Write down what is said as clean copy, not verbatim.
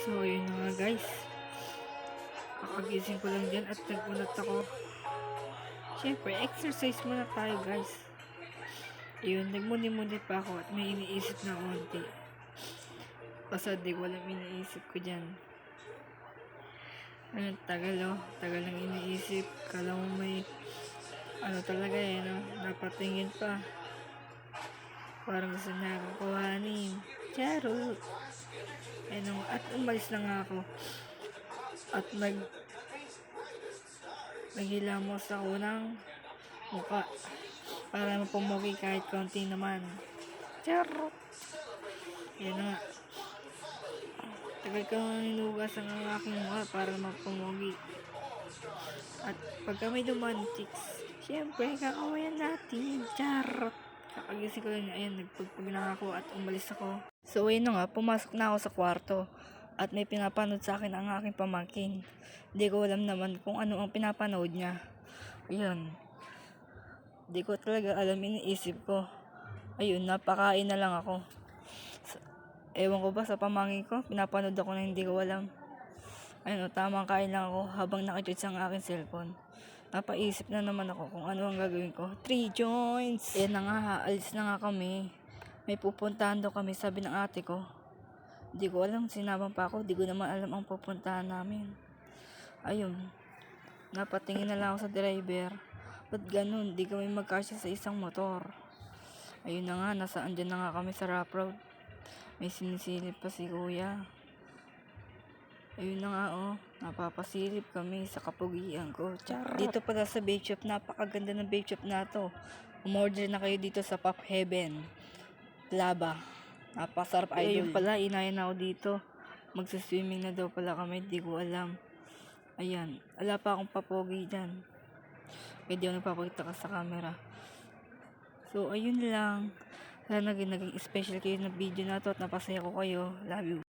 So, yun na nga guys. Kakagising ko lang dyan at nagulat ako. Siyempre, exercise muna tayo guys. Yun, nagmuni-muni pa ako at may iniisip na konti. Basta di ko alam iniisip ko dyan. Ayun, tagal tagal lang iniisip. Kala mo may ano talaga no? Napatingin pa. Parang gusto niya akong kuhanin. Charot! Ayun, at umalis na nga ako. At naghilamos ako ng mukha para mapamugi kahit konti naman. Charot! Ayun na nga. Tagal ko ninugas ang aking mukha para mapamugi. At pagka may dumaan chicks, syempre kakawayan natin. Charot! Kakagising ko lang, ayan, nagpagpag na ako at umalis ako. So ayun na nga, pumasok na ako sa kwarto at may pinapanood sa akin ang aking pamangkin. Hindi ko alam naman kung ano ang pinapanood niya. Ayun. Hindi ko talaga alam, iniisip ko. Ayun, napakain na lang ako. Ewan ko ba sa pamangkin ko, pinapanood ako na hindi ko alam. Ayun, tamang kain lang ako habang nakicharge ang aking cellphone. Napaisip na naman ako kung ano ang gagawin ko. 3 joints! Ayan na nga, alis na nga kami. May pupuntahan daw kami, sabi ng ate ko. Di ko alam, sinabang pa ako. Di ko naman alam ang pupuntahan namin. Ayun. Napatingin na lang ako sa driver. Ba't ganun? Di kami magkasya sa isang motor. Ayun na nga, nasaan dyan na nga kami sa rough road. May sinisilip pa si kuya. Ayun na nga napapasilip kami sa kapugian ko. Charot. Dito pala sa bake shop, napakaganda ng bake shop na to. Umorder na kayo dito sa Pop Heaven. Laba. Napasarap idol. Ayun pala, inayan ako dito. Magsaswimming na daw pala kami, di ko alam. Ayan, wala pa akong papogi dyan. Kaya di ako nagpapakita ka sa camera. So, ayun lang. Sana naging special kayo na video na to at napasaya ko kayo. Love you.